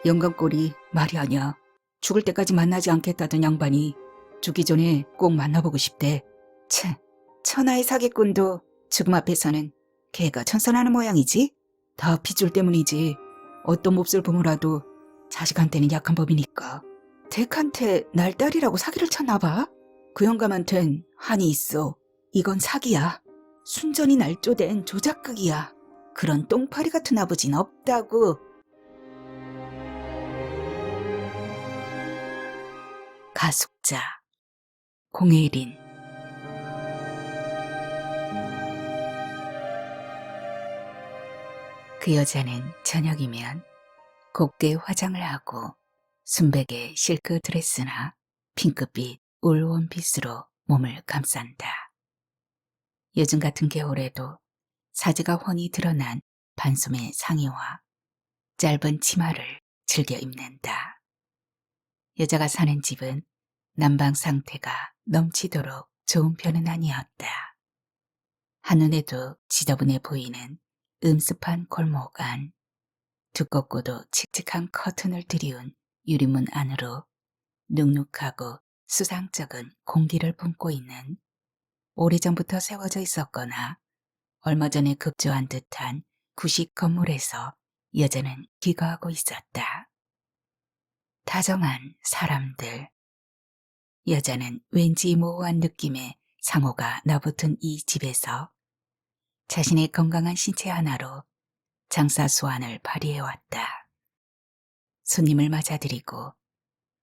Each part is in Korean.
영감꼴이 말이 아냐. 죽을 때까지 만나지 않겠다던 양반이 죽기 전에 꼭 만나보고 싶대. 참, 천하의 사기꾼도 죽음 앞에서는 걔가 천선하는 모양이지? 다 핏줄 때문이지. 어떤 몹쓸 부모라도 자식한테는 약한 법이니까. 댁한테 날 딸이라고 사기를 쳤나 봐? 그 영감한텐 한이 있어. 이건 사기야. 순전히 날조된 조작극이야. 그런 똥파리 같은 아버지는 없다고. 가숙자 공예린. 그 여자는 저녁이면 곱게 화장을 하고 순백의 실크 드레스나 핑크빛 울 원피스로 몸을 감싼다. 요즘 같은 겨울에도 사지가 훤히 드러난 반소매 상의와 짧은 치마를 즐겨 입는다. 여자가 사는 집은 난방 상태가 넘치도록 좋은 편은 아니었다. 한눈에도 지저분해 보이는 음습한 골목 안, 두껍고도 칙칙한 커튼을 들이운 유리문 안으로 눅눅하고 수상쩍은 공기를 뿜고 있는 오래전부터 세워져 있었거나 얼마 전에 급조한 듯한 구식 건물에서 여자는 귀가하고 있었다. 다정한 사람들. 여자는 왠지 모호한 느낌의 상호가 나붙은 이 집에서 자신의 건강한 신체 하나로 장사 수완을 발휘해왔다. 손님을 맞아들이고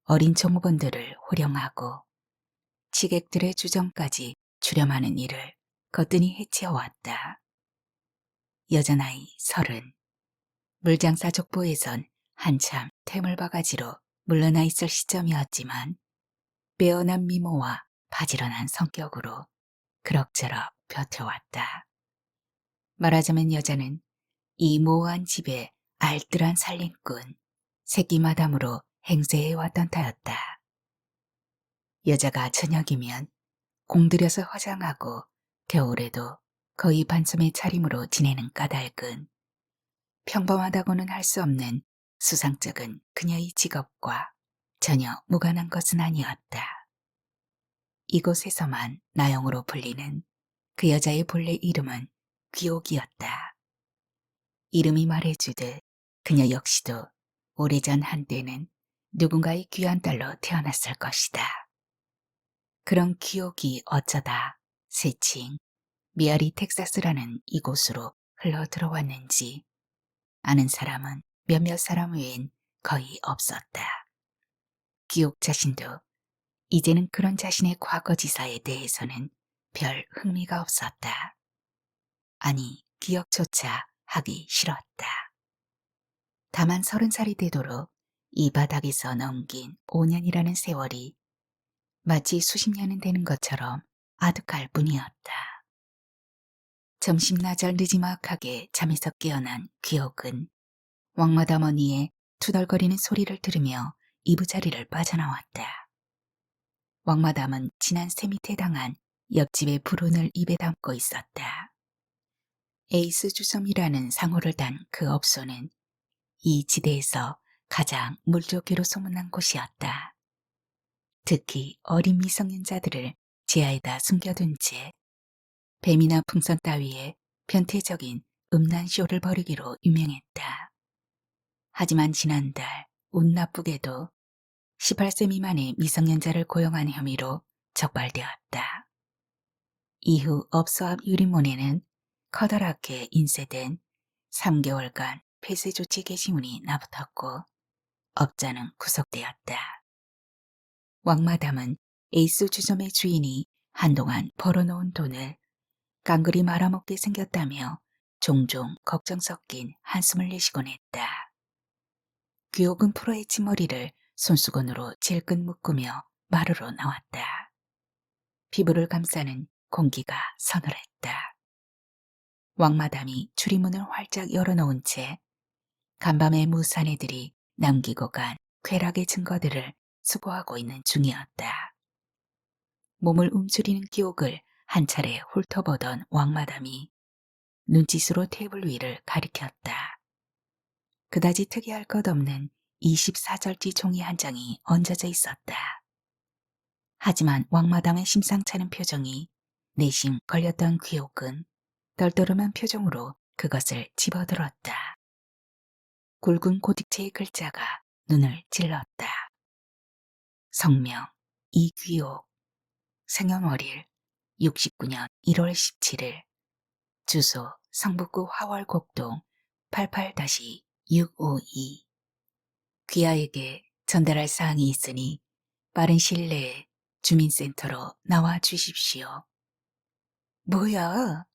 어린 종업원들을 호령하고 취객들의 주정까지 주렴하는 일을 거뜬히 해치어왔다. 여자 나이 30. 물장사 족보에선 한참 퇴물바가지로 물러나 있을 시점이었지만 빼어난 미모와 바지런한 성격으로 그럭저럭 버텨왔다. 말하자면 여자는 이 모호한 집의 알뜰한 살림꾼, 새끼 마담으로 행세해왔던 터였다. 여자가 저녁이면 공들여서 화장하고 겨울에도 거의 반쯤의 차림으로 지내는 까닭은 평범하다고는 할 수 없는 수상쩍은 그녀의 직업과 전혀 무관한 것은 아니었다. 이곳에서만 나영으로 불리는 그 여자의 본래 이름은 귀옥이었다. 이름이 말해주듯 그녀 역시도 오래전 한때는 누군가의 귀한 딸로 태어났을 것이다. 그런 귀옥이 어쩌다 새칭 미아리 텍사스라는 이곳으로 흘러 들어왔는지 아는 사람은 몇몇 사람 외엔 거의 없었다. 귀옥 자신도 이제는 그런 자신의 과거지사에 대해서는 별 흥미가 없었다. 아니, 기억조차 하기 싫었다. 다만 30살이 되도록 이 바닥에서 넘긴 5년이라는 세월이 마치 수십 년은 되는 것처럼 아득할 뿐이었다. 점심나절 느지막하게 잠에서 깨어난 귀옥은 왕마담 언니의 투덜거리는 소리를 들으며 이부자리를 빠져나왔다. 왕마담은 지난 새 밑에 당한 옆집의 불운을 입에 담고 있었다. 에이스 주섬이라는 상호를 단 그 업소는 이 지대에서 가장 물좋기로 소문난 곳이었다. 특히 어린 미성년자들을 지하에다 숨겨둔 채 뱀이나 풍선 따위에 변태적인 음란 쇼를 벌이기로 유명했다. 하지만 지난달 운 나쁘게도 18세 미만의 미성년자를 고용한 혐의로 적발되었다. 이후 업소 앞 유리문에는 커다랗게 인쇄된 3개월간 폐쇄 조치 게시문이 나붙었고 업자는 구속되었다. 왕마담은 에이스 주점의 주인이 한동안 벌어놓은 돈을 깡그리 말아먹게 생겼다며 종종 걱정 섞인 한숨을 내쉬곤 했다. 귀옥은 풀어헤친 머리를 손수건으로 질끈 묶으며 마루로 나왔다. 피부를 감싸는 공기가 서늘했다. 왕마담이 출입문을 활짝 열어놓은 채 간밤의 무사내들이 남기고 간 쾌락의 증거들을 수고하고 있는 중이었다. 몸을 움츠리는 기옥을 한 차례 훑어보던 왕마담이 눈짓으로 테이블 위를 가리켰다. 그다지 특이할 것 없는 24절지 종이 한 장이 얹어져 있었다. 하지만 왕마담의 심상찮은 표정이 내심 걸렸던 귀옥은 떨떠름한 표정으로 그것을 집어들었다. 굵은 고딕체의 글자가 눈을 찔렀다. 성명 이귀옥, 생년월일 69년 1월 17일, 주소 성북구 화월곡동 88-652. 귀하에게 전달할 사항이 있으니 빠른 시일 내에 주민센터로 나와 주십시오. 뭐야?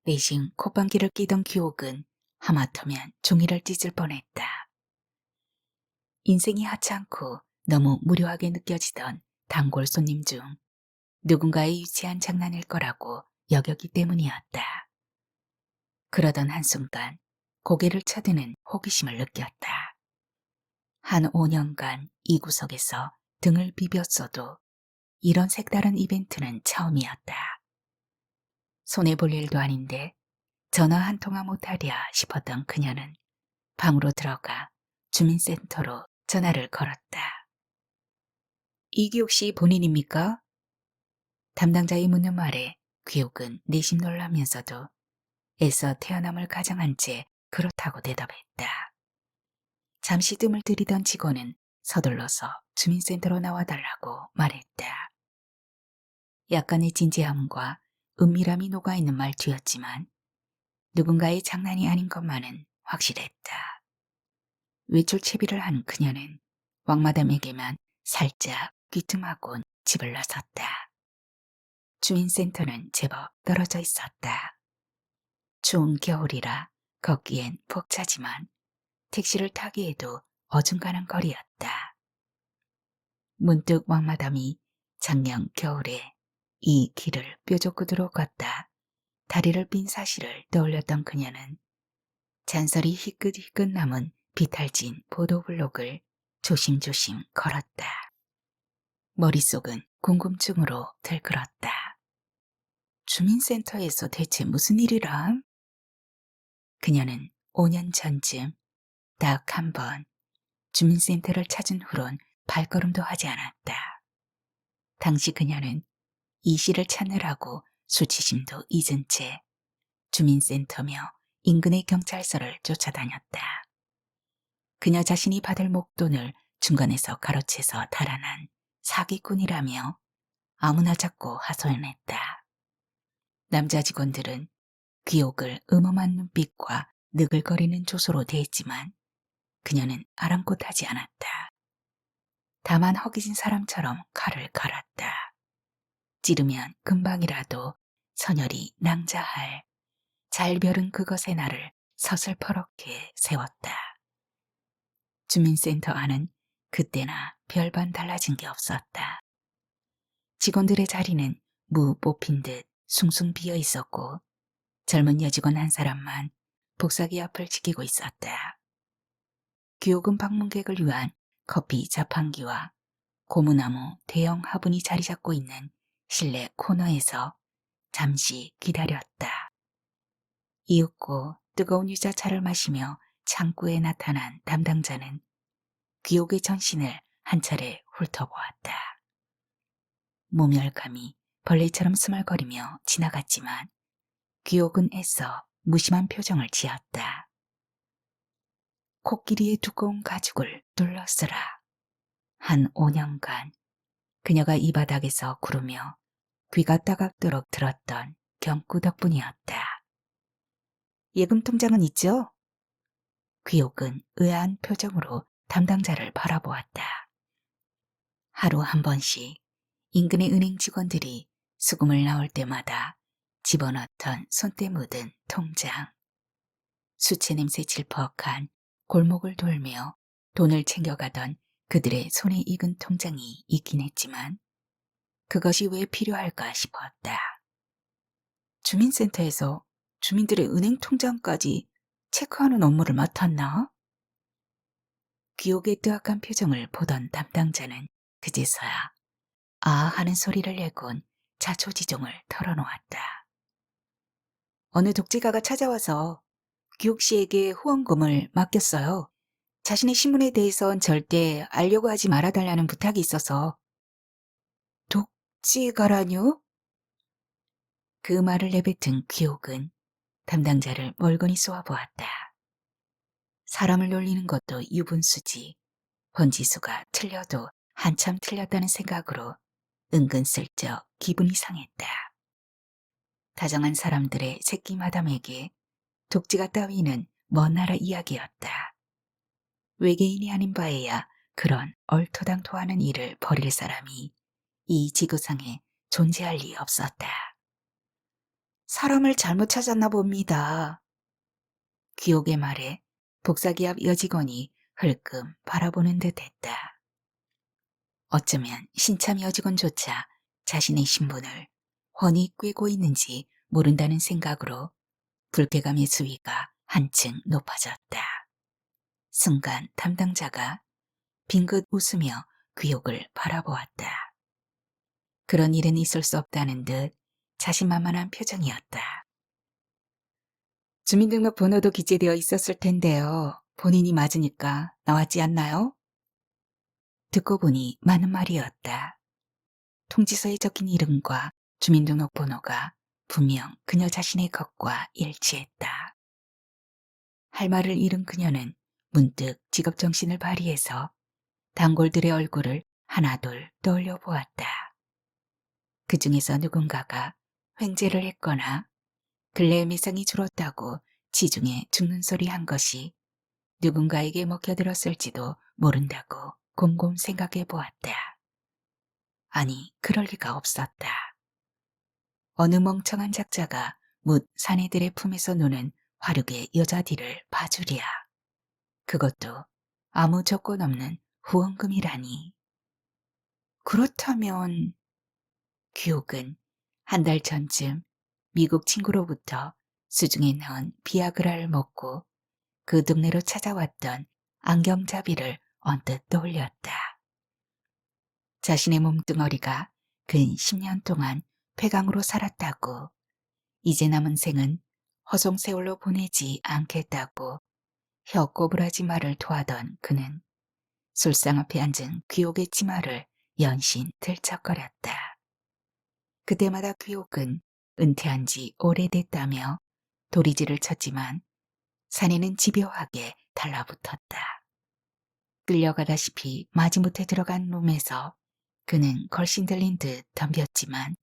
내심 콧방귀를 끼던 귀옥은 하마터면 종이를 찢을 뻔했다. 인생이 하찮고 너무 무료하게 느껴지던 단골 손님 중 누군가의 유치한 장난일 거라고 여겼기 때문이었다. 그러던 한순간 고개를 쳐드는 호기심을 느꼈다. 한 5년간 이 구석에서 등을 비볐어도 이런 색다른 이벤트는 처음이었다. 손해볼 일도 아닌데 전화 한 통화 못하랴 싶었던 그녀는 방으로 들어가 주민센터로 전화를 걸었다. 이기옥 씨 본인입니까? 담당자의 묻는 말에 귀옥은 내심 놀라면서도 애써 태어남을 가정한 채 그렇다고 대답했다. 잠시 뜸을 들이던 직원은 서둘러서 주민센터로 나와달라고 말했다. 약간의 진지함과 은밀함이 녹아있는 말투였지만 누군가의 장난이 아닌 것만은 확실했다. 외출 채비를 한 그녀는 왕마담에게만 살짝 귀뜸하곤 집을 나섰다. 주민센터는 제법 떨어져 있었다. 추운 겨울이라 걷기엔 벅차지만 택시를 타기에도 어중간한 거리였다. 문득 왕마담이 작년 겨울에 이 길을 뾰족구두로 걷다 다리를 삔 사실을 떠올렸던 그녀는 잔설이 희끗희끗 남은 비탈진 보도블록을 조심조심 걸었다. 머릿속은 궁금증으로 들끓었다. 주민센터에서 대체 무슨 일이람? 그녀는 5년 전쯤 딱 한 번 주민센터를 찾은 후론 발걸음도 하지 않았다. 당시 그녀는 이 씨를 찾느라고 수치심도 잊은 채 주민센터며 인근의 경찰서를 쫓아다녔다. 그녀 자신이 받을 목돈을 중간에서 가로채서 달아난 사기꾼이라며 아무나 잡고 하소연했다. 남자 직원들은 귀옥을 음험한 눈빛과 느글거리는 조소로 대했지만 그녀는 아랑곳하지 않았다. 다만 허기진 사람처럼 칼을 갈았다. 찌르면 금방이라도 선열이 낭자할 잘 벼른 그것의 날을 서슬퍼렇게 세웠다. 주민센터 안은 그때나 별반 달라진 게 없었다. 직원들의 자리는 무 뽑힌 듯 숭숭 비어 있었고 젊은 여직원 한 사람만 복사기 앞을 지키고 있었다. 귀옥은 방문객을 위한 커피 자판기와 고무나무 대형 화분이 자리 잡고 있는 실내 코너에서 잠시 기다렸다. 이윽고 뜨거운 유자차를 마시며 창구에 나타난 담당자는 귀옥의 전신을 한 차례 훑어보았다. 모멸감이 벌레처럼 스멀거리며 지나갔지만 귀옥은 애써 무심한 표정을 지었다. 코끼리의 두꺼운 가죽을 둘러쓰라. 한 5년간 그녀가 이 바닥에서 구르며 귀가 따갑도록 들었던 경구 덕분이었다. 예금 통장은 있죠? 귀옥은 의아한 표정으로 담당자를 바라보았다. 하루 한 번씩 인근의 은행 직원들이 수금을 나올 때마다 집어넣던 손때 묻은 통장. 수채 냄새 질퍽한 골목을 돌며 돈을 챙겨가던 그들의 손에 익은 통장이 있긴 했지만 그것이 왜 필요할까 싶었다. 주민센터에서 주민들의 은행 통장까지 체크하는 업무를 맡았나? 귀옥의 뜨악한 표정을 보던 담당자는 그제서야 아 하는 소리를 내곤 자초지종을 털어놓았다. 어느 독재가가 찾아와서 귀옥 씨에게 후원금을 맡겼어요. 자신의 신분에 대해선 절대 알려고 하지 말아달라는 부탁이 있어서. 독지가라뇨? 그 말을 내뱉은 귀옥은 담당자를 멀거니 쏘아보았다. 사람을 놀리는 것도 유분수지. 번지수가 틀려도 한참 틀렸다는 생각으로 은근슬쩍 기분이 상했다. 다정한 사람들의 새끼 마담에게 독지가 따위는 먼 나라 이야기였다. 외계인이 아닌 바에야 그런 얼토당토하는 일을 벌일 사람이 이 지구상에 존재할 리 없었다. 사람을 잘못 찾았나 봅니다. 귀옥의 말에 복사기업 여직원이 흘끔 바라보는 듯 했다. 어쩌면 신참 여직원조차 자신의 신분을 훤히 꿰고 있는지 모른다는 생각으로 불쾌감의 수위가 한층 높아졌다. 순간 담당자가 빙긋 웃으며 귀옥을 바라보았다. 그런 일은 있을 수 없다는 듯 자신만만한 표정이었다. 주민등록번호도 기재되어 있었을 텐데요. 본인이 맞으니까 나왔지 않나요? 듣고 보니 맞는 말이었다. 통지서에 적힌 이름과 주민등록번호가 분명 그녀 자신의 것과 일치했다. 할 말을 잃은 그녀는 문득 직업정신을 발휘해서 단골들의 얼굴을 하나둘 떠올려 보았다. 그 중에서 누군가가 횡재를 했거나 근래의 매상이 줄었다고 지중해 죽는 소리 한 것이 누군가에게 먹혀들었을지도 모른다고 곰곰 생각해 보았다. 아니, 그럴 리가 없었다. 어느 멍청한 작자가 묻 사내들의 품에서 노는 화류의 여자디를 봐주랴. 그것도 아무 조건 없는 후원금이라니. 그렇다면 귀옥은 한 달 전쯤 미국 친구로부터 수중에 넣은 비아그라를 먹고 그 동네로 찾아왔던 안경잡이를 언뜻 떠올렸다. 자신의 몸뚱어리가 근 10년 동안 폐강으로 살았다고, 이제 남은 생은 허송세월로 보내지 않겠다고 혀 꼬부라지 말을 토하던 그는 술상 앞에 앉은 귀옥의 치마를 연신 들썩거렸다. 그때마다 귀옥은 은퇴한 지 오래됐다며 도리지를 쳤지만 사내는 집요하게 달라붙었다. 끌려가다시피 마지못해 들어간 룸에서 그는 걸신 들린 듯 덤볐지만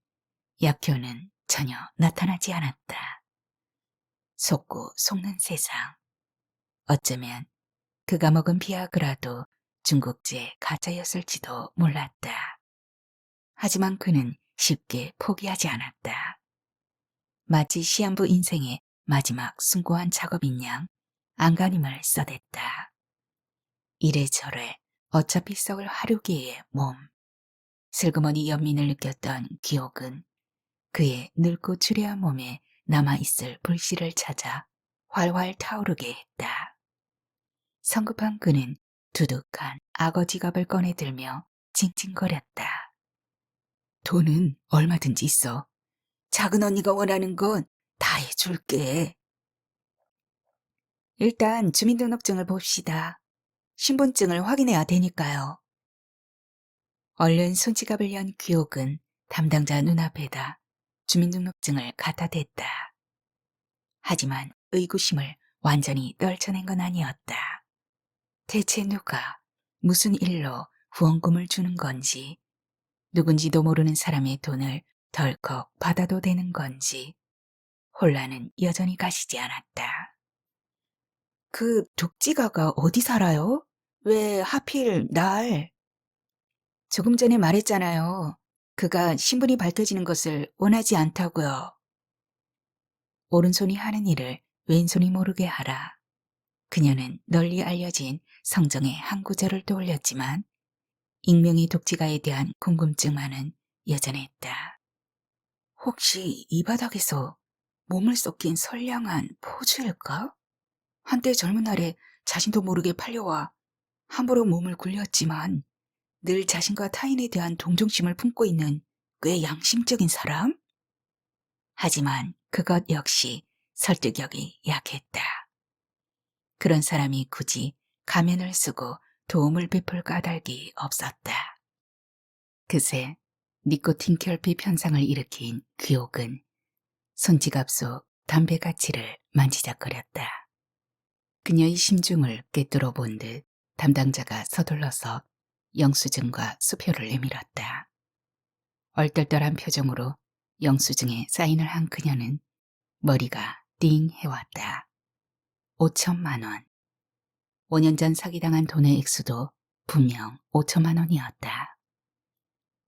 약효는 전혀 나타나지 않았다. 속고 속는 세상. 어쩌면 그가 먹은 비아그라도 중국제 가짜였을지도 몰랐다. 하지만 그는 쉽게 포기하지 않았다. 마치 시한부 인생의 마지막 숭고한 작업인 양 안간힘을 써댔다. 이래저래 어차피 썩을 하루기의 몸. 슬그머니 연민을 느꼈던 기옥은 그의 늙고 추레한 몸에 남아있을 불씨를 찾아 활활 타오르게 했다. 성급한 그는 두둑한 악어 지갑을 꺼내들며 징징거렸다. 돈은 얼마든지 있어. 작은 언니가 원하는 건 다 해줄게. 일단 주민등록증을 봅시다. 신분증을 확인해야 되니까요. 얼른 손지갑을 연 귀옥은 담당자 눈앞에다 주민등록증을 갖다 댔다. 하지만 의구심을 완전히 떨쳐낸 건 아니었다. 대체 누가 무슨 일로 후원금을 주는 건지, 누군지도 모르는 사람의 돈을 덜컥 받아도 되는 건지 혼란은 여전히 가시지 않았다. 그 독지가가 어디 살아요? 왜 하필 날? 조금 전에 말했잖아요. 그가 신분이 밝혀지는 것을 원하지 않다고요. 오른손이 하는 일을 왼손이 모르게 하라. 그녀는 널리 알려진 성정의 한 구절을 떠올렸지만 익명의 독지가에 대한 궁금증만은 여전했다. 혹시 이 바닥에서 몸을 썩긴 선량한 포주일까? 한때 젊은 날에 자신도 모르게 팔려와 함부로 몸을 굴렸지만 늘 자신과 타인에 대한 동정심을 품고 있는 꽤 양심적인 사람? 하지만 그것 역시 설득력이 약했다. 그런 사람이 굳이 가면을 쓰고 도움을 베풀 까닭이 없었다. 그새 니코틴 결핍 현상을 일으킨 귀옥은 손지갑 속 담배 가치를 만지작거렸다. 그녀의 심중을 꿰뚫어 본 듯 담당자가 서둘러서 영수증과 수표를 내밀었다. 얼떨떨한 표정으로 영수증에 사인을 한 그녀는 머리가 띵 해왔다. 5천만 원. 5년 전 사기당한 돈의 액수도 분명 5천만 원이었다.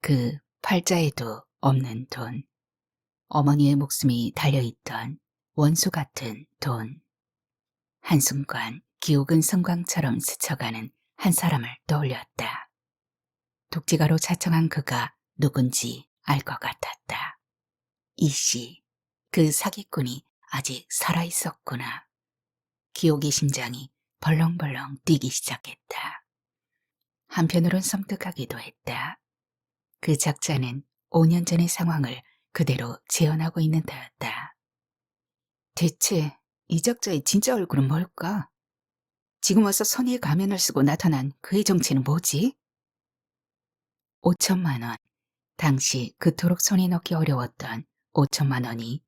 그 팔자에도 없는 돈. 어머니의 목숨이 달려있던 원수 같은 돈. 한순간 기옥은 성광처럼 스쳐가는 한 사람을 떠올렸다. 독지가로 자청한 그가 누군지 알 것 같았다. 이씨, 그 사기꾼이 아직 살아있었구나. 기옥의 심장이 벌렁벌렁 뛰기 시작했다. 한편으론 섬뜩하기도 했다. 그 작자는 5년 전의 상황을 그대로 재현하고 있는 터였다. 대체 이 작자의 진짜 얼굴은 뭘까? 지금 와서 선의의 가면을 쓰고 나타난 그의 정체는 뭐지? 5천만 원. 당시 그토록 손에 넣기 어려웠던 5천만 원이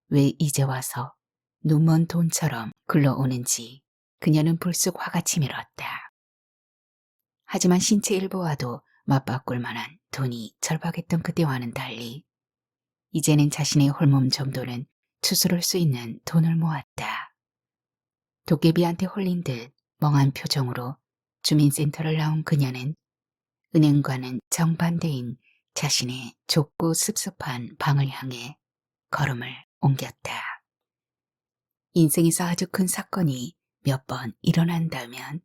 왜 이제 와서 눈먼 돈처럼 굴러오는지 그녀는 불쑥 화가 치밀었다. 하지만 신체 일부와도 맞바꿀 만한 돈이 절박했던 그때와는 달리 이제는 자신의 홀몸 정도는 추스를 수 있는 돈을 모았다. 도깨비한테 홀린 듯 멍한 표정으로 주민센터를 나온 그녀는 은행과는 정반대인 자신의 좁고 습습한 방을 향해 걸음을 옮겼다. 인생에서 아주 큰 사건이 몇 번 일어난다면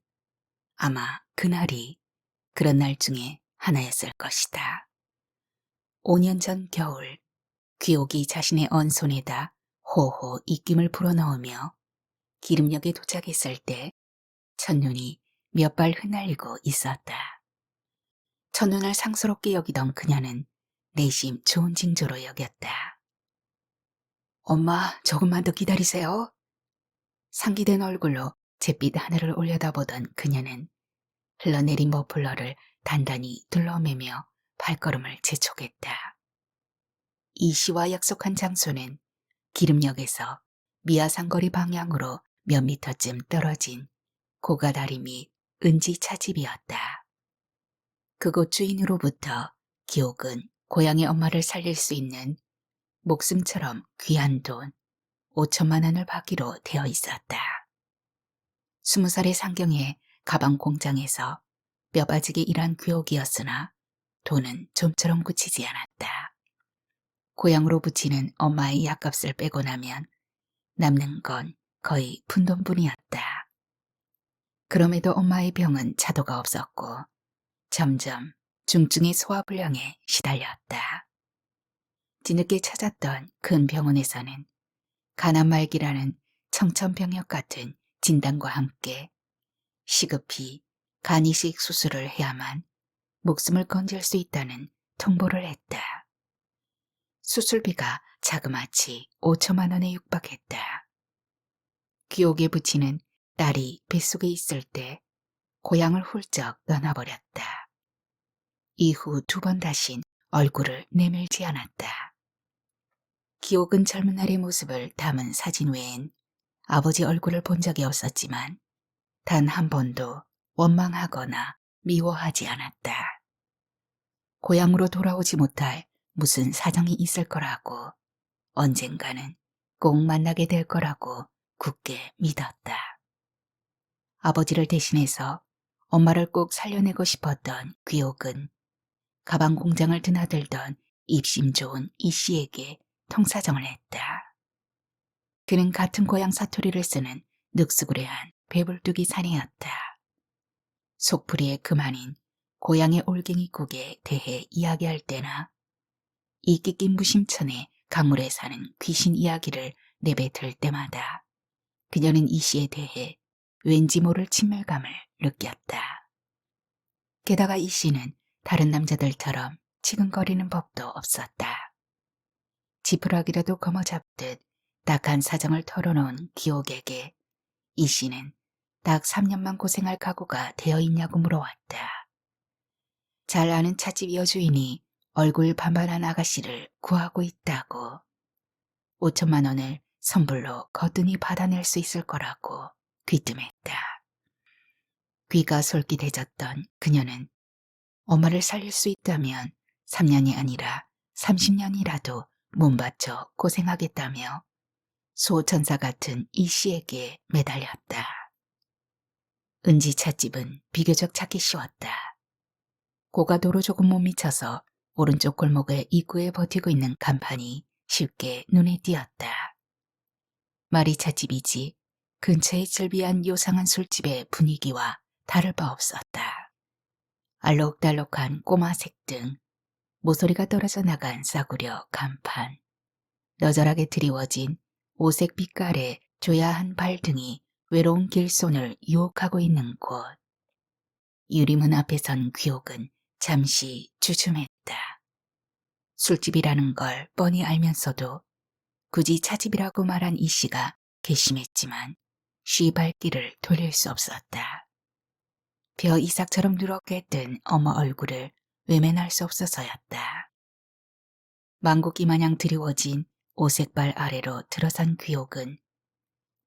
아마 그날이 그런 날 중에 하나였을 것이다. 5년 전 겨울 귀옥이 자신의 언손에다 호호 입김을 불어넣으며 기름역에 도착했을 때 첫눈이 몇 발 흩날리고 있었다. 첫눈을 상스럽게 여기던 그녀는 내심 좋은 징조로 여겼다. 엄마, 조금만 더 기다리세요. 상기된 얼굴로 잿빛 하늘을 올려다보던 그녀는 흘러내린 머플러를 단단히 둘러매며 발걸음을 재촉했다. 이 씨와 약속한 장소는 기름역에서 미아상거리 방향으로 몇 미터쯤 떨어진 고가다리 및 은지차 집이었다. 그곳 주인으로부터 기옥은 고향의 엄마를 살릴 수 있는 목숨처럼 귀한 돈 5천만 원을 받기로 되어 있었다. 20살의 상경에 가방 공장에서 뼈바지게 일한 귀옥이었으나 돈은 좀처럼 굳히지 않았다. 고향으로 붙이는 엄마의 약값을 빼고 나면 남는 건 거의 푼돈뿐이었다. 그럼에도 엄마의 병은 차도가 없었고 점점 중증의 소화불량에 시달렸다. 뒤늦게 찾았던 큰 병원에서는 간암말기라는 청천벽력 같은 진단과 함께 시급히 간 이식 수술을 해야만 목숨을 건질 수 있다는 통보를 했다. 수술비가 자그마치 5천만 원에 육박했다. 귀옥에 붙이는 딸이 뱃속에 있을 때 고향을 훌쩍 떠나버렸다. 이후 2번 다신 얼굴을 내밀지 않았다. 기옥은 젊은 날의 모습을 담은 사진 외엔 아버지 얼굴을 본 적이 없었지만 단 한 번도 원망하거나 미워하지 않았다. 고향으로 돌아오지 못할 무슨 사정이 있을 거라고 언젠가는 꼭 만나게 될 거라고 굳게 믿었다. 아버지를 대신해서 엄마를 꼭 살려내고 싶었던 귀옥은 가방 공장을 드나들던 입심 좋은 이 씨에게 통사정을 했다. 그는 같은 고향 사투리를 쓰는 늑수구레한 배불뚝이 사내였다. 속풀이의 그만인 고향의 올갱이국에 대해 이야기할 때나 이끼낀 무심천의 강물에 사는 귀신 이야기를 내뱉을 때마다 그녀는 이 씨에 대해 왠지 모를 친밀감을 느꼈다. 게다가 이 씨는 다른 남자들처럼 치근거리는 법도 없었다. 지푸라기라도 거머잡듯 딱한 사정을 털어놓은 기옥에게 이 씨는 딱 3년만 고생할 각오가 되어 있냐고 물어왔다. 잘 아는 찻집 여주인이 얼굴 반반한 아가씨를 구하고 있다고. 5천만 원을 선불로 거뜬히 받아낼 수 있을 거라고 귀뜸했다. 귀가 솔깃해졌던 그녀는 엄마를 살릴 수 있다면 3년이 아니라 30년이라도 몸 바쳐 고생하겠다며 소천사 같은 이 씨에게 매달렸다. 은지 찻집은 비교적 찾기 쉬웠다. 고가도로 조금 못 미쳐서 오른쪽 골목의 입구에 버티고 있는 간판이 쉽게 눈에 띄었다. 말이 찻집이지 근처에 즐비한 요상한 술집의 분위기와 다를 바 없었다. 알록달록한 꼬마색 등, 모서리가 떨어져 나간 싸구려 간판, 너절하게 드리워진 오색 빛깔의 조야한 발등이 외로운 길손을 유혹하고 있는 곳. 유리문 앞에 선 귀옥은 잠시 주춤했다. 술집이라는 걸 뻔히 알면서도 굳이 차집이라고 말한 이 씨가 괘씸했지만 쉬 발길을 돌릴 수 없었다. 벼 이삭처럼 누렇게 뜬 어머 얼굴을 외면할 수 없어서였다. 망고끼 마냥 드리워진 오색발 아래로 들어선 귀옥은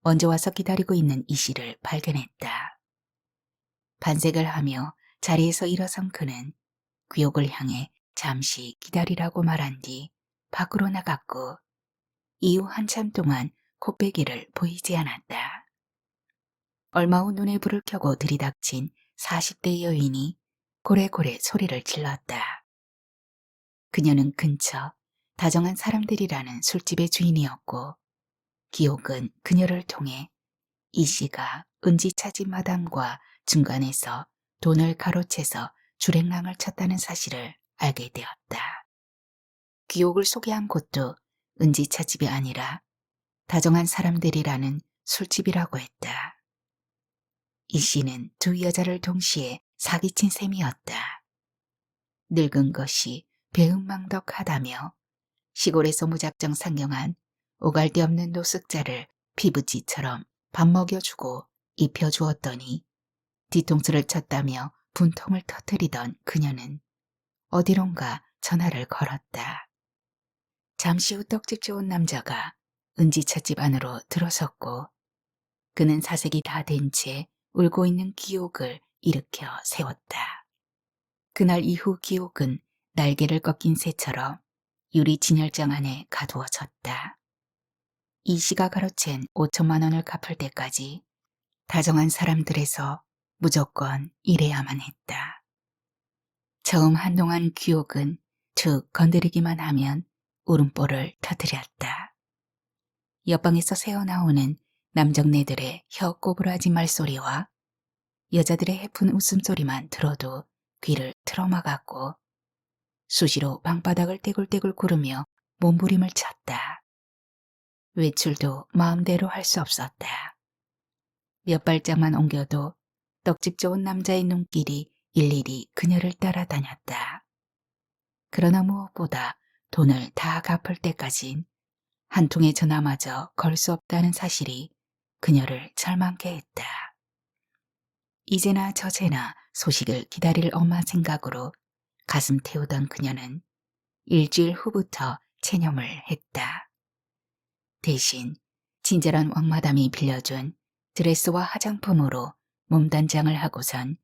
먼저 와서 기다리고 있는 이 씨를 발견했다. 반색을 하며 자리에서 일어선 그는 귀옥을 향해 잠시 기다리라고 말한 뒤 밖으로 나갔고 이후 한참 동안 콧배기를 보이지 않았다. 얼마 후 눈에 불을 켜고 들이닥친 40대 여인이 고래고래 소리를 질렀다. 그녀는 근처 다정한 사람들이라는 술집의 주인이었고 기옥은 그녀를 통해 이 씨가 은지 차집 마당과 중간에서 돈을 가로채서 주랭랑을 쳤다는 사실을 알게 되었다. 기옥을 소개한 곳도 은지 차집이 아니라 다정한 사람들이라는 술집이라고 했다. 이 씨는 두 여자를 동시에 사기친 셈이었다. 늙은 것이 배은망덕하다며 시골에서 무작정 상경한 오갈 데 없는 노숙자를 피부치처럼 밥 먹여주고 입혀주었더니 뒤통수를 쳤다며 분통을 터뜨리던 그녀는 어디론가 전화를 걸었다. 잠시 후 떡집 좋은 남자가 은지찻집 안으로 들어섰고 그는 사색이 다 된 채 울고 있는 기옥을 일으켜 세웠다. 그날 이후 기옥은 날개를 꺾인 새처럼 유리 진열장 안에 가두어졌다. 이 씨가 가로챈 5천만 원을 갚을 때까지 다정한 사람들에서 무조건 일해야만 했다. 처음 한동안 기옥은 툭 건드리기만 하면 울음보를 터뜨렸다. 옆방에서 새어나오는 남정네들의 혀 꼬부라진 말소리와 여자들의 해픈 웃음소리만 들어도 귀를 틀어막았고 수시로 방바닥을 떼굴떼굴 구르며 몸부림을 쳤다. 외출도 마음대로 할 수 없었다. 몇 발짝만 옮겨도 떡집 좋은 남자의 눈길이 일일이 그녀를 따라다녔다. 그러나 무엇보다 돈을 다 갚을 때까진 한 통의 전화마저 걸 수 없다는 사실이 그녀를 절망케 했다. 이제나 저제나 소식을 기다릴 엄마 생각으로 가슴 태우던 그녀는 일주일 후부터 체념을 했다. 대신 친절한 왕마담이 빌려준 드레스와 화장품으로 몸단장을 하고선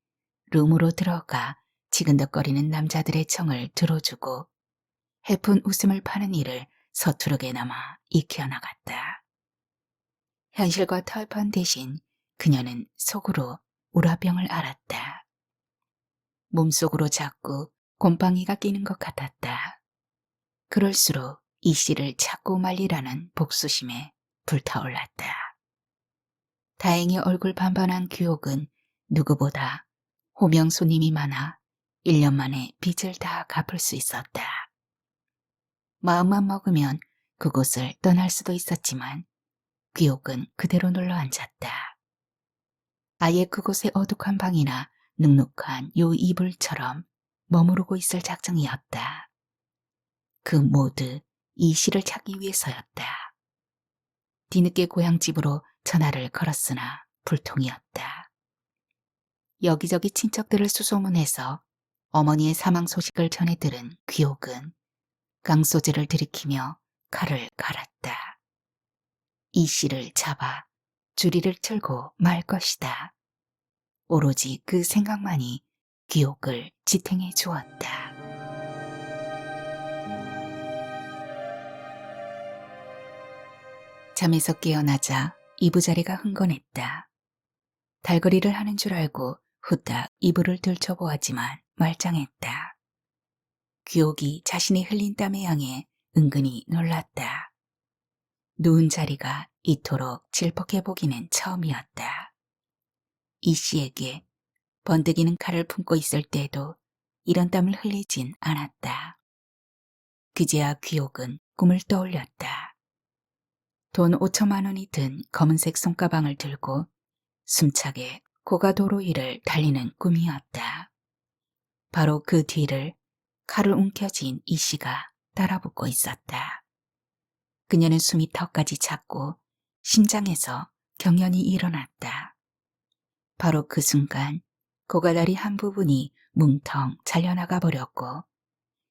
룸으로 들어가 지근덕거리는 남자들의 청을 들어주고 해픈 웃음을 파는 일을 서투르게나마 익혀나갔다. 현실과 털판 대신 그녀는 속으로 우라병을 앓았다. 몸속으로 자꾸 곰팡이가 끼는 것 같았다. 그럴수록 이 씨를 찾고 말리라는 복수심에 불타올랐다. 다행히 얼굴 반반한 귀옥은 누구보다 호명 손님이 많아 1년 만에 빚을 다 갚을 수 있었다. 마음만 먹으면 그곳을 떠날 수도 있었지만 귀옥은 그대로 눌러 앉았다. 아예 그곳의 어둑한 방이나 눅눅한 요 이불처럼 머무르고 있을 작정이었다. 그 모두 이 씨를 찾기 위해서였다. 뒤늦게 고향집으로 전화를 걸었으나 불통이었다. 여기저기 친척들을 수소문해서 어머니의 사망 소식을 전해 들은 귀옥은 강소재를 들이키며 칼을 갈았다. 이 씨를 잡아 주리를 틀고 말 것이다. 오로지 그 생각만이 귀옥을 지탱해 주었다. 잠에서 깨어나자 이부자리가 흥건했다. 달거리를 하는 줄 알고 후딱 이불을 들춰보았지만 말짱했다. 귀옥이 자신이 흘린 땀의 양에 은근히 놀랐다. 누운 자리가 이토록 질퍽해 보기는 처음이었다. 이 씨에게 번득이는 칼을 품고 있을 때에도 이런 땀을 흘리진 않았다. 그제야 귀옥은 꿈을 떠올렸다. 돈 5천만 원이 든 검은색 손가방을 들고 숨차게 고가도로 위를 달리는 꿈이었다. 바로 그 뒤를 칼을 움켜쥔 이 씨가 따라붙고 있었다. 그녀는 숨이 턱까지 찼고 심장에서 경련이 일어났다. 바로 그 순간 고가다리 한 부분이 뭉텅 잘려나가 버렸고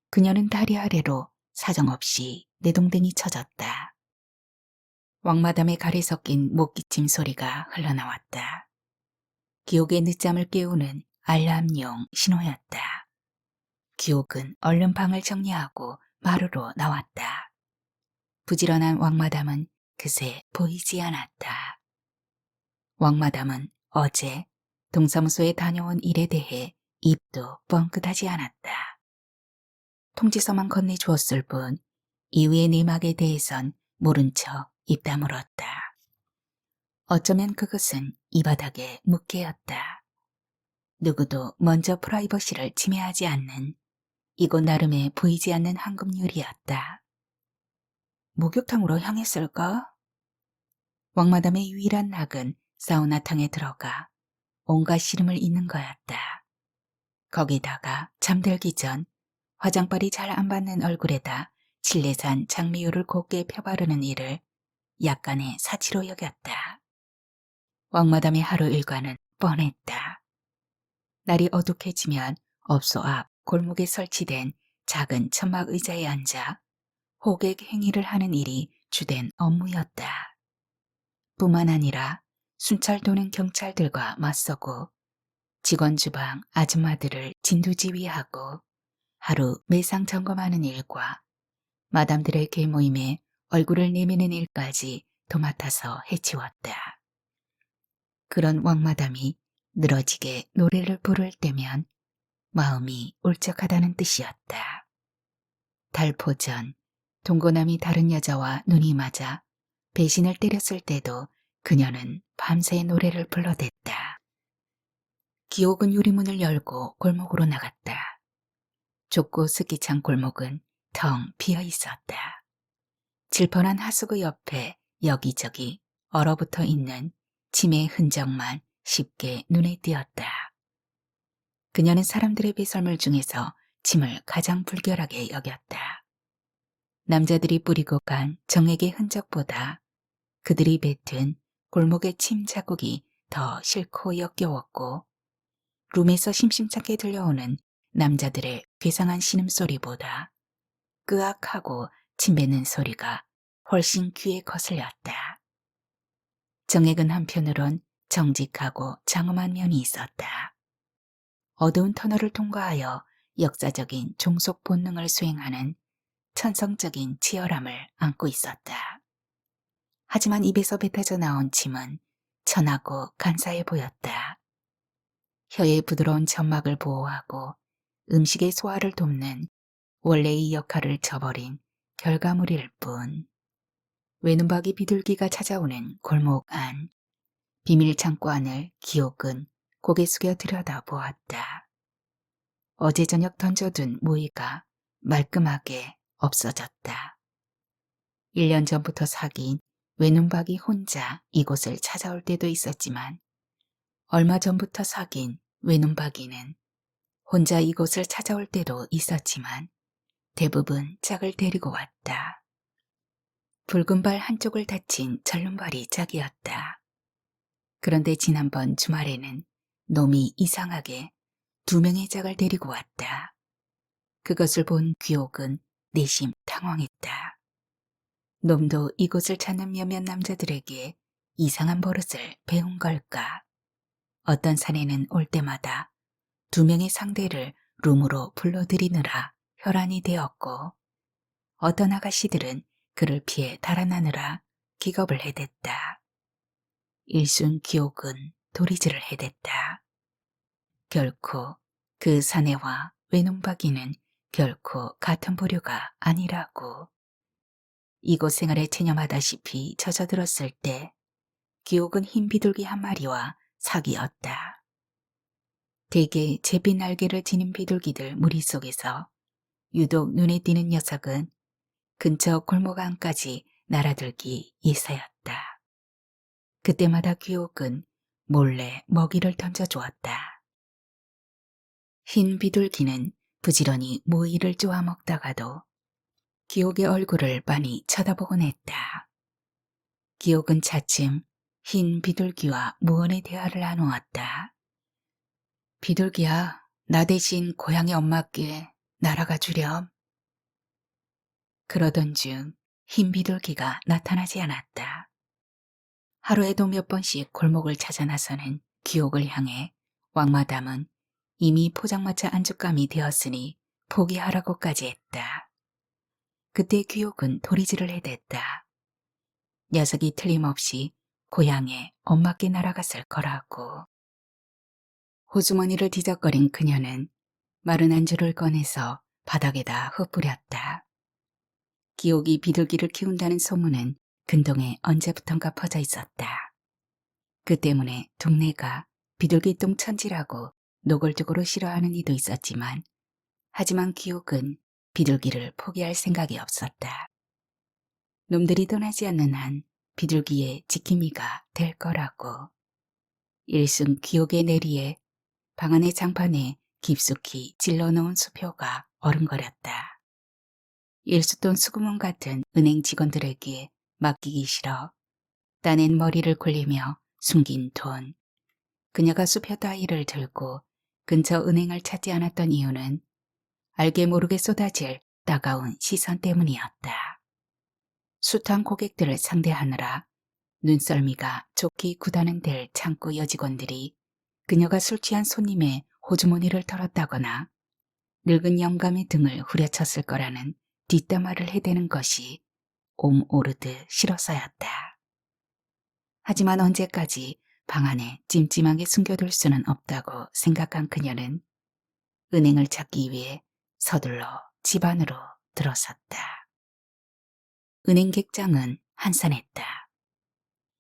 그녀는 다리 아래로 사정없이 내동댕이 쳐졌다. 왕마담의 갈에 섞인 목기침 소리가 흘러나왔다. 기옥의 늦잠을 깨우는 알람용 신호였다. 기옥은 얼른 방을 정리하고 마루로 나왔다. 부지런한 왕마담은 그새 보이지 않았다. 왕마담은 어제 동사무소에 다녀온 일에 대해 입도 뻥끗하지 않았다. 통지서만 건네주었을 뿐 이후의 내막에 대해선 모른 척 입 다물었다. 어쩌면 그것은 이 바닥의 묵계였다. 누구도 먼저 프라이버시를 침해하지 않는 이곳 나름의 보이지 않는 황금률이었다. 목욕탕으로 향했을까? 왕마담의 유일한 낙은 사우나탕에 들어가 온갖 시름을 잇는 거였다. 거기다가 잠들기 전 화장빨이 잘 안 받는 얼굴에다 칠레산 장미유를 곱게 펴바르는 일을 약간의 사치로 여겼다. 왕마담의 하루 일과는 뻔했다. 날이 어둑해지면 업소 앞 골목에 설치된 작은 천막 의자에 앉아 호객 행위를 하는 일이 주된 업무였다. 뿐만 아니라 순찰 도는 경찰들과 맞서고 직원 주방 아줌마들을 진두지휘하고 하루 매상 점검하는 일과 마담들의 개모임에 얼굴을 내미는 일까지 도맡아서 해치웠다. 그런 왕마담이 늘어지게 노래를 부를 때면 마음이 울적하다는 뜻이었다. 달포전 동고남이 다른 여자와 눈이 맞아 배신을 때렸을 때도 그녀는 밤새 노래를 불러댔다. 기옥은 유리문을 열고 골목으로 나갔다. 좁고 습기찬 골목은 텅 비어 있었다. 질펀한 하수구 옆에 여기저기 얼어붙어 있는 침의 흔적만 쉽게 눈에 띄었다. 그녀는 사람들의 배설물 중에서 침을 가장 불결하게 여겼다. 남자들이 뿌리고 간 정액의 흔적보다 그들이 뱉은 골목의 침 자국이 더 싫고 역겨웠고 룸에서 심심찮게 들려오는 남자들의 괴상한 신음소리보다 끄악하고 침 뱉는 소리가 훨씬 귀에 거슬렸다. 정액은 한편으론 정직하고 장엄한 면이 있었다. 어두운 터널을 통과하여 역사적인 종속 본능을 수행하는 천성적인 치열함을 안고 있었다. 하지만 입에서 뱉어져 나온 침은 천하고 간사해 보였다. 혀의 부드러운 점막을 보호하고 음식의 소화를 돕는 원래의 역할을 저버린 결과물일 뿐. 외눈박이 비둘기가 찾아오는 골목 안, 비밀 창고 안을 기옥은 고개 숙여 들여다보았다. 어제 저녁 던져둔 모이가 말끔하게 없어졌다. 1년 전부터 사귄 외눈박이 혼자 이곳을 찾아올 때도 있었지만 얼마 전부터 사귄 외눈박이는 혼자 이곳을 찾아올 때도 있었지만 대부분 짝을 데리고 왔다. 붉은 발 한쪽을 다친 젊은 발이 짝이었다. 그런데 지난번 주말에는 놈이 이상하게 2명의 짝을 데리고 왔다. 그것을 본 귀옥은 내심 당황했다. 놈도 이곳을 찾는 몇몇 남자들에게 이상한 버릇을 배운 걸까? 어떤 사내는 올 때마다 2명의 상대를 룸으로 불러들이느라 혈안이 되었고, 어떤 아가씨들은 그를 피해 달아나느라 기겁을 해댔다. 일순 기옥은 도리질을 해댔다. 결코 그 사내와 외눈박이는 결코 같은 부류가 아니라고. 이곳 생활에 체념하다시피 젖어들었을 때 기옥은 흰 비둘기 한 마리와 사귀었다. 대개 제비 날개를 지닌 비둘기들 무리 속에서 유독 눈에 띄는 녀석은 근처 골목 안까지 날아들기 예사였다. 그때마다 귀옥은 몰래 먹이를 던져주었다. 흰 비둘기는 부지런히 모이를 쪼아 먹다가도 기옥의 얼굴을 빤히 쳐다보곤 했다. 기옥은 차츰 흰 비둘기와 무언의 대화를 나누었다. 비둘기야, 나 대신 고향의 엄마께 날아가 주렴. 그러던 중 흰 비둘기가 나타나지 않았다. 하루에도 몇 번씩 골목을 찾아 나서는 기옥을 향해 왕마담은 이미 포장마차 안주감이 되었으니 포기하라고까지 했다. 그때 기옥은 도리질을 해댔다. 녀석이 틀림없이 고향에 엄마께 날아갔을 거라고. 호주머니를 뒤적거린 그녀는 마른 안주를 꺼내서 바닥에다 흩뿌렸다. 기옥이 비둘기를 키운다는 소문은 근동에 언제부턴가 퍼져 있었다. 그 때문에 동네가 비둘기 똥천지라고 노골적으로 싫어하는 이도 있었지만, 하지만 기옥은 비둘기를 포기할 생각이 없었다. 놈들이 떠나지 않는 한 비둘기의 지킴이가 될 거라고. 일순 기옥의 내리에 방 안의 장판에 깊숙이 찔러놓은 수표가 어른거렸다. 일수돈 수구문 같은 은행 직원들에게 맡기기 싫어 따낸 머리를 굴리며 숨긴 돈. 그녀가 수표 따위를 들고 근처 은행을 찾지 않았던 이유는 알게 모르게 쏟아질 따가운 시선 때문이었다. 숱한 고객들을 상대하느라 눈썰미가 좋게 굳어는 될 창구 여직원들이 그녀가 술 취한 손님의 호주머니를 털었다거나 늙은 영감의 등을 후려쳤을 거라는 뒷담화를 해대는 것이 옴오르드 싫어서였다. 하지만 언제까지 방 안에 찜찜하게 숨겨둘 수는 없다고 생각한 그녀는 은행을 찾기 위해 서둘러 집 안으로 들어섰다. 은행 객장은 한산했다.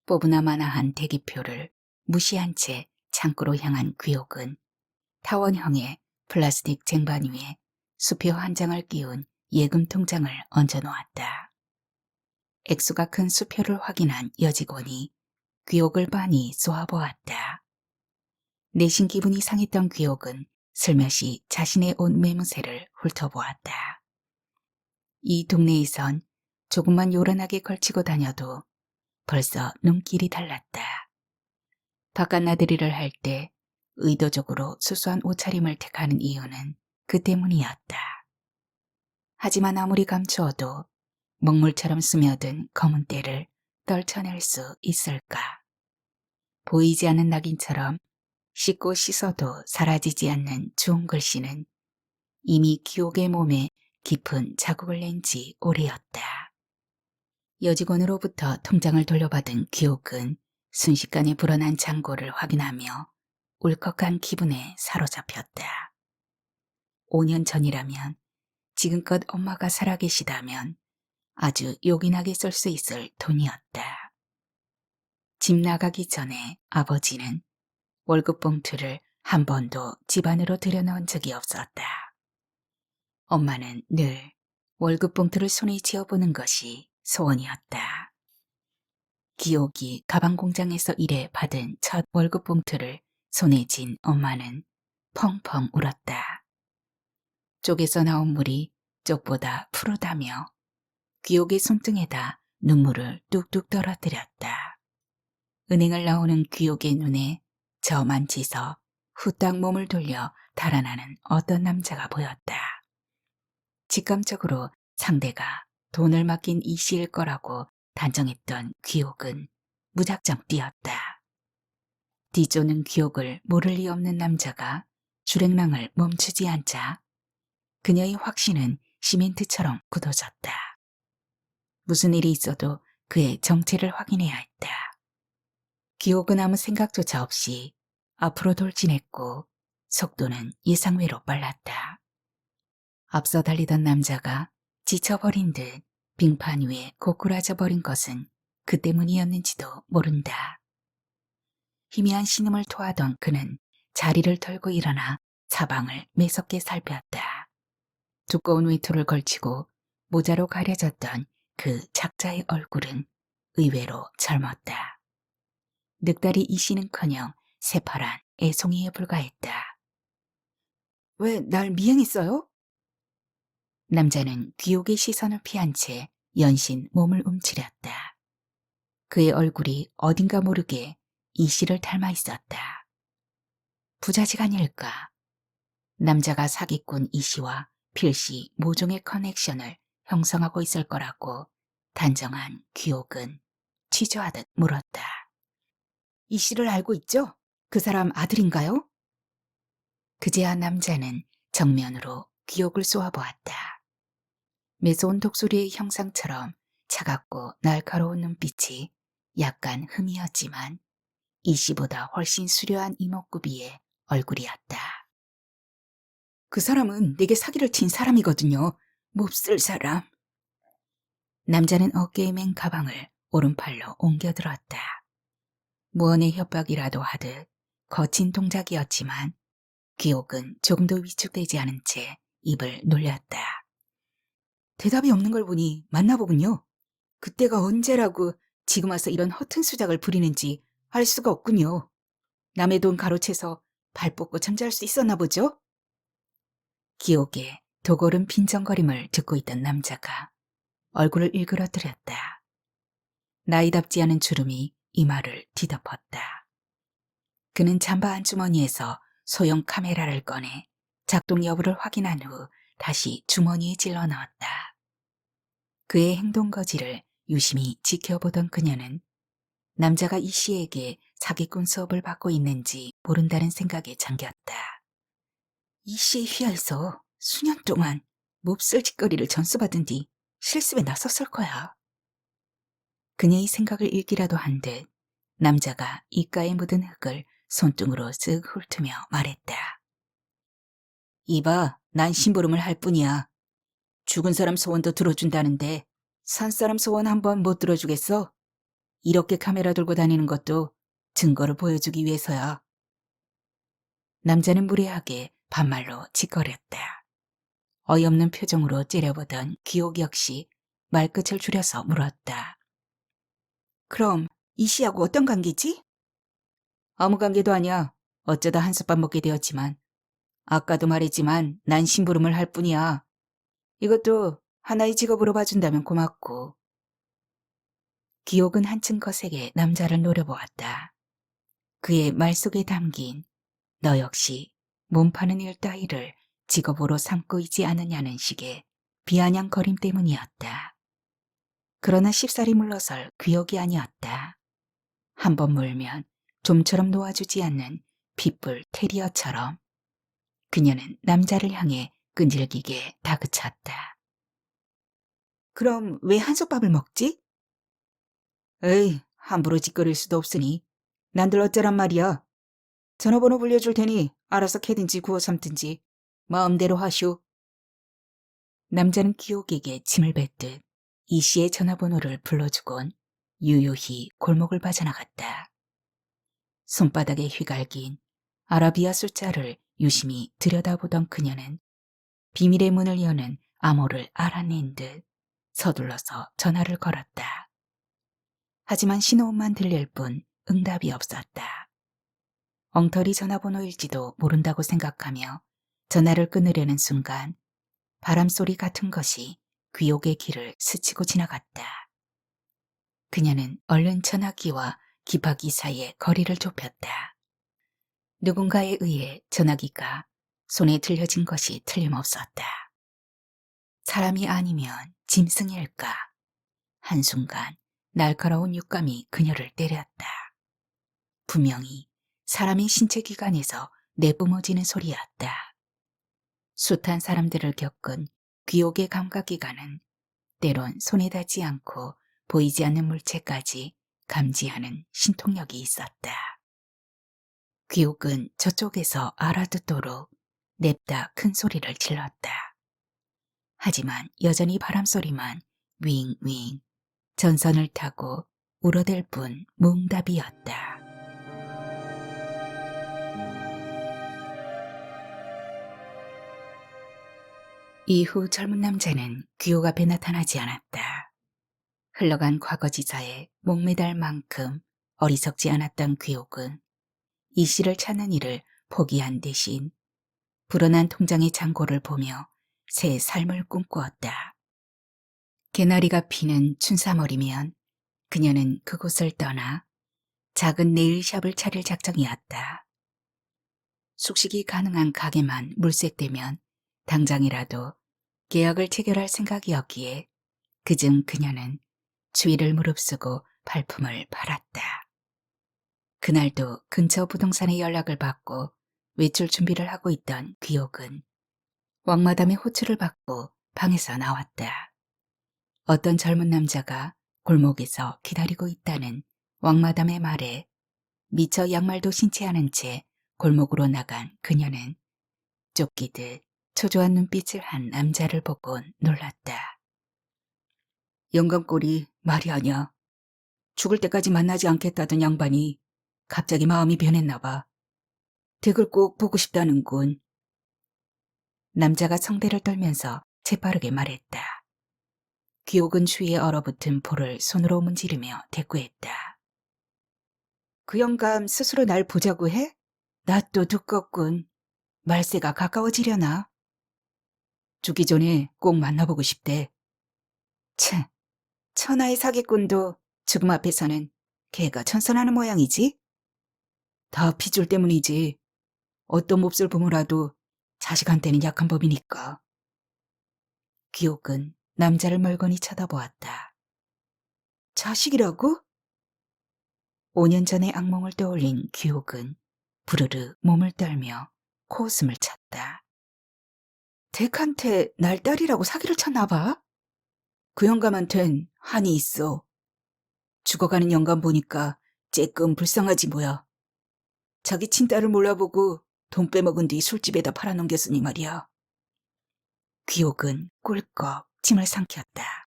뽑으나 마나한 대기표를 무시한 채 창고로 향한 귀옥은 타원형의 플라스틱 쟁반 위에 수표 한 장을 끼운 예금 통장을 얹어놓았다. 액수가 큰 수표를 확인한 여직원이 귀옥을 빤히 쏘아보았다. 내심 기분이 상했던 귀옥은 슬며시 자신의 옷 매무새를 훑어보았다. 이 동네에선 조금만 요란하게 걸치고 다녀도 벌써 눈길이 달랐다. 바깥 나들이를 할 때 의도적으로 수수한 옷차림을 택하는 이유는 그 때문이었다. 하지만 아무리 감추어도 먹물처럼 스며든 검은 때를 떨쳐낼 수 있을까? 보이지 않는 낙인처럼 씻고 씻어도 사라지지 않는 좋은 글씨는 이미 기옥의 몸에 깊은 자국을 낸 지 오래였다. 여직원으로부터 통장을 돌려받은 기옥은 순식간에 불어난 잔고를 확인하며 울컥한 기분에 사로잡혔다. 5년 전이라면, 지금껏 엄마가 살아계시다면 아주 요긴하게 쓸 수 있을 돈이었다. 집 나가기 전에 아버지는 월급 봉투를 한 번도 집 안으로 들여넣은 적이 없었다. 엄마는 늘 월급 봉투를 손에 쥐어보는 것이 소원이었다. 기옥이 가방 공장에서 일해 받은 첫 월급 봉투를 손에 쥔 엄마는 펑펑 울었다. 쪽에서 나온 물이 쪽보다 푸르다며 귀옥의 손등에다 눈물을 뚝뚝 떨어뜨렸다. 은행을 나오는 귀옥의 눈에 저 만치서 후딱 몸을 돌려 달아나는 어떤 남자가 보였다. 직감적으로 상대가 돈을 맡긴 이 씨일 거라고 단정했던 귀옥은 무작정 뛰었다. 뒤쫓는 귀옥을 모를 리 없는 남자가 주랭랑을 멈추지 않자 그녀의 확신은 시멘트처럼 굳어졌다. 무슨 일이 있어도 그의 정체를 확인해야 했다. 귀옥은 아무 생각조차 없이 앞으로 돌진했고 속도는 예상외로 빨랐다. 앞서 달리던 남자가 지쳐버린 듯 빙판 위에 고꾸라져 버린 것은 그 때문이었는지도 모른다. 희미한 신음을 토하던 그는 자리를 털고 일어나 사방을 매섭게 살폈다. 두꺼운 외투를 걸치고 모자로 가려졌던 그 작자의 얼굴은 의외로 젊었다. 늑다리 이씨는커녕 새파란 애송이에 불과했다. 왜 날 미행했어요? 남자는 귀옥의 시선을 피한 채 연신 몸을 움츠렸다. 그의 얼굴이 어딘가 모르게 이씨를 닮아 있었다. 부자지간일까? 남자가 사기꾼 이씨와 필시 모종의 커넥션을 형성하고 있을 거라고 단정한 귀옥은 취조하듯 물었다. 이씨를 알고 있죠? 그 사람 아들인가요? 그제야 남자는 정면으로 귀옥을 쏘아보았다. 매서운 독수리의 형상처럼 차갑고 날카로운 눈빛이 약간 흠이었지만 이씨보다 훨씬 수려한 이목구비의 얼굴이었다. 그 사람은 내게 사기를 친 사람이거든요. 몹쓸 사람. 남자는 어깨에 맨 가방을 오른팔로 옮겨들었다. 무언의 협박이라도 하듯 거친 동작이었지만 귀옥은 조금도 위축되지 않은 채 입을 놀렸다. 대답이 없는 걸 보니 맞나보군요. 그때가 언제라고 지금 와서 이런 허튼 수작을 부리는지 알 수가 없군요. 남의 돈 가로채서 발 뻗고 잠잘 수 있었나 보죠? 기옥의 도골은 빈정거림을 듣고 있던 남자가 얼굴을 일그러뜨렸다. 나이답지 않은 주름이 이마를 뒤덮었다. 그는 잠바 안주머니에서 소형 카메라를 꺼내 작동 여부를 확인한 후 다시 주머니에 찔러 넣었다. 그의 행동 거지를 유심히 지켜보던 그녀는 남자가 이 씨에게 사기꾼 수업을 받고 있는지 모른다는 생각에 잠겼다. 이 씨의 휘하에서 수년 동안 몹쓸 짓거리를 전수받은 뒤 실습에 나섰을 거야. 그녀의 생각을 읽기라도 한 듯 남자가 입가에 묻은 흙을 손등으로 쓱 훑으며 말했다. 이봐, 난 심부름을 할 뿐이야. 죽은 사람 소원도 들어준다는데 산 사람 소원 한번 못 들어주겠어? 이렇게 카메라 들고 다니는 것도 증거를 보여주기 위해서야. 남자는 무례하게 반말로 짓거렸다. 어이없는 표정으로 째려보던 귀옥 역시 말끝을 줄여서 물었다. 그럼 이 씨하고 어떤 관계지? 아무 관계도 아니야. 어쩌다 한솥밥 먹게 되었지만. 아까도 말했지만 난 심부름을 할 뿐이야. 이것도 하나의 직업으로 봐준다면 고맙고. 기옥은 한층 거세게 남자를 노려보았다. 그의 말 속에 담긴 너 역시 몸 파는 일 따위를 직업으로 삼고 있지 않느냐는 식의 비아냥거림 때문이었다. 그러나 쉽사리 물러설 귀옥이 아니었다. 한번 물면 좀처럼 놓아주지 않는 핏불 테리어처럼 그녀는 남자를 향해 끈질기게 다그쳤다. 그럼 왜 한솥밥을 먹지? 에이, 함부로 짓거릴 수도 없으니 난들 어쩌란 말이야. 전화번호 불려줄 테니 알아서 캐든지 구워 삶든지 마음대로 하쇼. 남자는 기옥에게 침을 뱉듯 이 씨의 전화번호를 불러주곤 유유히 골목을 빠져나갔다. 손바닥에 휘갈긴 아라비아 숫자를 유심히 들여다보던 그녀는 비밀의 문을 여는 암호를 알아낸 듯 서둘러서 전화를 걸었다. 하지만 신호음만 들릴 뿐 응답이 없었다. 엉터리 전화번호일지도 모른다고 생각하며 전화를 끊으려는 순간 바람소리 같은 것이 귀옥의 귀를 스치고 지나갔다. 그녀는 얼른 전화기와 기파기 사이에 거리를 좁혔다. 누군가에 의해 전화기가 손에 들려진 것이 틀림없었다. 사람이 아니면 짐승일까? 한순간 날카로운 육감이 그녀를 때렸다. 분명히 사람의 신체 기관에서 내뿜어지는 소리였다. 숱한 사람들을 겪은 귀옥의 감각기관은 때론 손에 닿지 않고 보이지 않는 물체까지 감지하는 신통력이 있었다. 귀옥은 저쪽에서 알아듣도록 냅다 큰 소리를 질렀다. 하지만 여전히 바람소리만 윙윙 전선을 타고 울어댈 뿐 무응답이었다. 이후 젊은 남자는 귀옥 앞에 나타나지 않았다. 흘러간 과거지사에 목매달 만큼 어리석지 않았던 귀옥은 이 씨를 찾는 일을 포기한 대신 불어난 통장의 잔고를 보며 새 삶을 꿈꾸었다. 개나리가 피는 춘삼월이면 그녀는 그곳을 떠나 작은 네일샵을 차릴 작정이었다. 숙식이 가능한 가게만 물색되면 당장이라도 계약을 체결할 생각이었기에 그중 그녀는 추위를 무릅쓰고 발품을 팔았다. 그날도 근처 부동산에 연락을 받고 외출 준비를 하고 있던 귀옥은 왕마담의 호출을 받고 방에서 나왔다. 어떤 젊은 남자가 골목에서 기다리고 있다는 왕마담의 말에 미처 양말도 신지 않은 채 골목으로 나간 그녀는 쫓기듯 초조한 눈빛을 한 남자를 보고 놀랐다. 영감꼴이 말이 아냐. 죽을 때까지 만나지 않겠다던 양반이 갑자기 마음이 변했나 봐. 댁을 꼭 보고 싶다는군. 남자가 성대를 떨면서 재빠르게 말했다. 귀옥은 주위에 얼어붙은 볼을 손으로 문지르며 대꾸했다. 그 영감 스스로 날 보자고 해? 낯도 두껍군. 말세가 가까워지려나? 죽기 전에 꼭 만나보고 싶대. 참, 천하의 사기꾼도 죽음 앞에서는 개가 천선하는 모양이지? 다 핏줄 때문이지. 어떤 몹쓸 부모라도 자식한테는 약한 법이니까. 귀옥은 남자를 멀거니 쳐다보았다. 자식이라고? 5년 전의 악몽을 떠올린 귀옥은 부르르 몸을 떨며 코웃음을 쳤다. 덱한테 날 딸이라고 사기를 쳤나 봐? 그 영감한텐 한이 있어. 죽어가는 영감 보니까 쬐끔 불쌍하지 뭐야. 자기 친딸을 몰라보고 돈 빼먹은 뒤 술집에다 팔아넘겼으니 말이야. 귀옥은 꿀꺽 침을 삼켰다.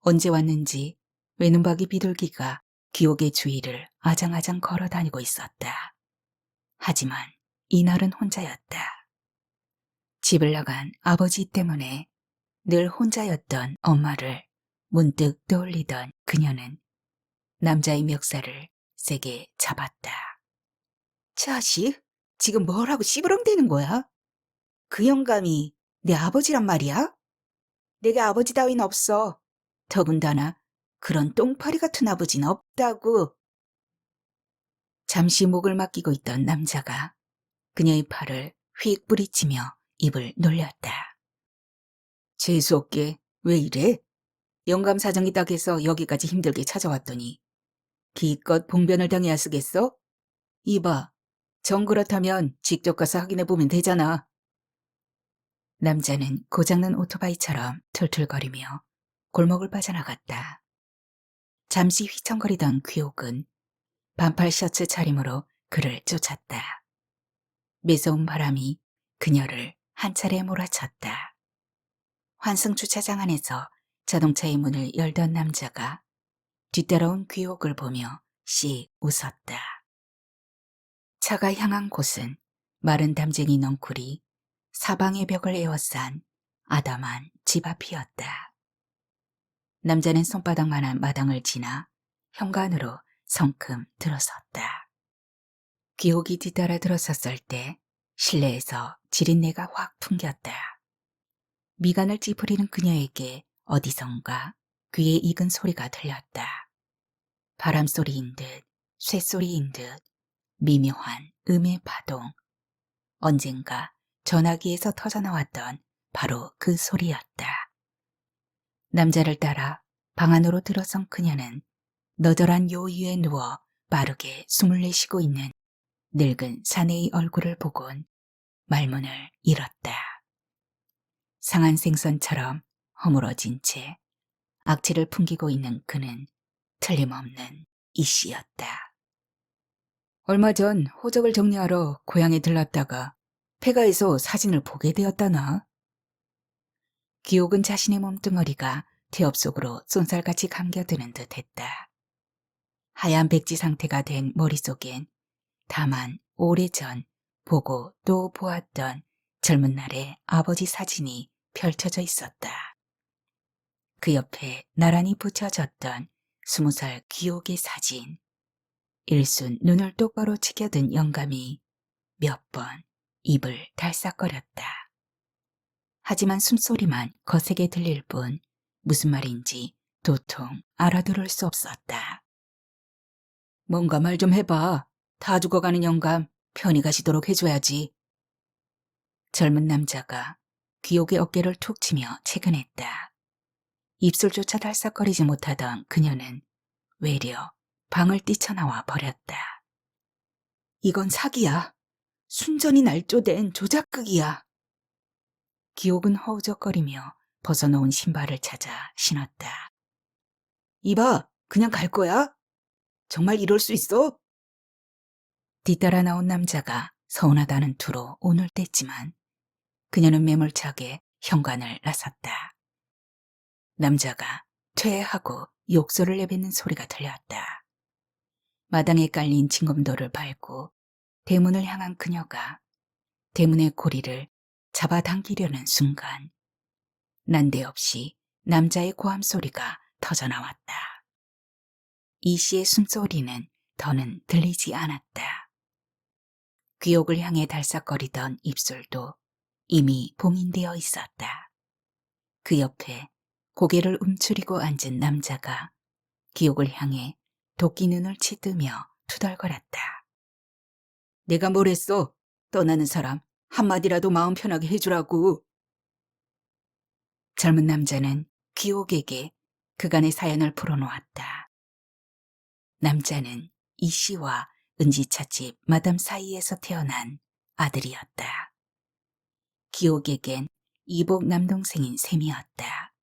언제 왔는지 외눈박이 비둘기가 귀옥의 주위를 아장아장 걸어다니고 있었다. 하지만 이날은 혼자였다. 집을 나간 아버지 때문에 늘 혼자였던 엄마를 문득 떠올리던 그녀는 남자의 멱살을 세게 잡았다. 자식, 지금 뭘 하고 씨부렁대는 거야? 그 영감이 내 아버지란 말이야? 내게 아버지 따윈 없어. 더군다나 그런 똥파리 같은 아버지는 없다고. 잠시 목을 맡기고 있던 남자가 그녀의 팔을 휙 뿌리치며 입을 놀렸다. 재수없게 왜 이래? 영감 사정이 딱해서 여기까지 힘들게 찾아왔더니 기껏 봉변을 당해야 쓰겠어? 이봐, 정 그렇다면 직접 가서 확인해보면 되잖아. 남자는 고장난 오토바이처럼 툴툴거리며 골목을 빠져나갔다. 잠시 휘청거리던 귀옥은 반팔 셔츠 차림으로 그를 쫓았다. 매서운 바람이 그녀를 한 차례 몰아쳤다. 환승주차장 안에서 자동차의 문을 열던 남자가 뒤따라온 귀옥을 보며 씩 웃었다. 차가 향한 곳은 마른 담쟁이 넝쿨이 사방의 벽을 에워싼 아담한 집 앞이었다. 남자는 손바닥만한 마당을 지나 현관으로 성큼 들어섰다. 귀옥이 뒤따라 들어섰을 때 실내에서 지린내가 확 풍겼다. 미간을 찌푸리는 그녀에게 어디선가 귀에 익은 소리가 들렸다. 바람소리인 듯 쇳소리인 듯 미묘한 음의 파동. 언젠가 전화기에서 터져나왔던 바로 그 소리였다. 남자를 따라 방 안으로 들어선 그녀는 너덜한 요위에 누워 빠르게 숨을 내쉬고 있는 늙은 사내의 얼굴을 보곤 말문을 잃었다. 상한 생선처럼 허물어진 채 악취를 풍기고 있는 그는 틀림없는 이 씨였다. 얼마 전 호적을 정리하러 고향에 들렀다가 폐가에서 사진을 보게 되었다나. 기옥은 자신의 몸뚱어리가 태엽 속으로 쏜살같이 감겨드는 듯했다. 하얀 백지 상태가 된 머릿속엔 다만 오래전 보고 또 보았던 젊은 날의 아버지 사진이 펼쳐져 있었다. 그 옆에 나란히 붙여졌던 20살 기옥의 사진. 일순 눈을 똑바로 치켜든 영감이 몇 번 입을 달싹거렸다. 하지만 숨소리만 거세게 들릴 뿐 무슨 말인지 도통 알아들을 수 없었다. 뭔가 말 좀 해봐. 다 죽어가는 영감 편히 가시도록 해줘야지. 젊은 남자가 귀옥의 어깨를 툭 치며 채근했다. 입술조차 달싹거리지 못하던 그녀는 외려 방을 뛰쳐나와 버렸다. 이건 사기야. 순전히 날조된 조작극이야. 기옥은 허우적거리며 벗어놓은 신발을 찾아 신었다. 이봐, 그냥 갈 거야? 정말 이럴 수 있어? 뒤따라 나온 남자가 서운하다는 투로 온을 뗐지만 그녀는 매몰차게 현관을 나섰다. 남자가 퇴하고 욕설을 내뱉는 소리가 들렸다. 마당에 깔린 징검도를 밟고 대문을 향한 그녀가 대문의 고리를 잡아당기려는 순간 난데없이 남자의 고함 소리가 터져나왔다. 이 씨의 숨소리는 더는 들리지 않았다. 귀옥을 향해 달싹거리던 입술도 이미 봉인되어 있었다. 그 옆에 고개를 움츠리고 앉은 남자가 귀옥을 향해 도끼 눈을 치뜨며 투덜거렸다. 내가 뭘 했어? 떠나는 사람 한마디라도 마음 편하게 해주라고. 젊은 남자는 귀옥에게 그간의 사연을 풀어놓았다. 남자는 이 씨와 은지찻집 마담 사이에서 태어난 아들이었다. 귀옥에겐 이복 남동생인 셈이었다.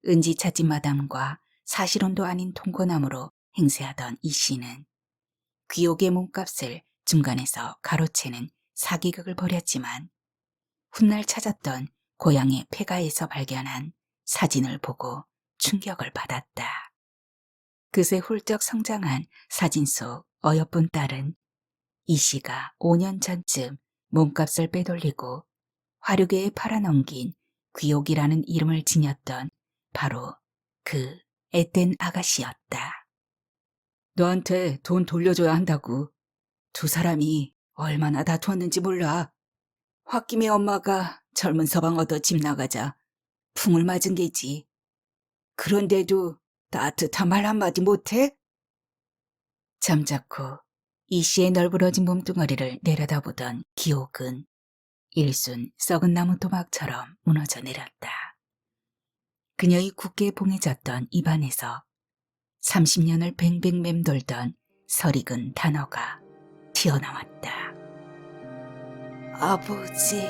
은지찻집 마담과 사실혼도 아닌 통고남으로 행세하던 이 씨는 귀옥의 몸값을 중간에서 가로채는 사기극을 벌였지만 훗날 찾았던 고향의 폐가에서 발견한 사진을 보고 충격을 받았다. 그새 훌쩍 성장한 사진 속 어여쁜 딸은 이 씨가 5년 전쯤 몸값을 빼돌리고 화류계에 팔아넘긴 귀옥이라는 이름을 지녔던 바로 그 앳된 아가씨였다. 너한테 돈 돌려줘야 한다고. 두 사람이 얼마나 다투었는지 몰라. 홧김에 엄마가 젊은 서방 얻어 집 나가자 풍을 맞은 게지. 그런데도 따뜻한 말 한마디 못해? 잠자코 이 씨의 널브러진 몸뚱어리를 내려다보던 기옥은 일순 썩은 나무 토막처럼 무너져 내렸다. 그녀의 굳게 봉해졌던 입안에서 30년을 뱅뱅 맴돌던 설익은 단어가 튀어나왔다. 아버지.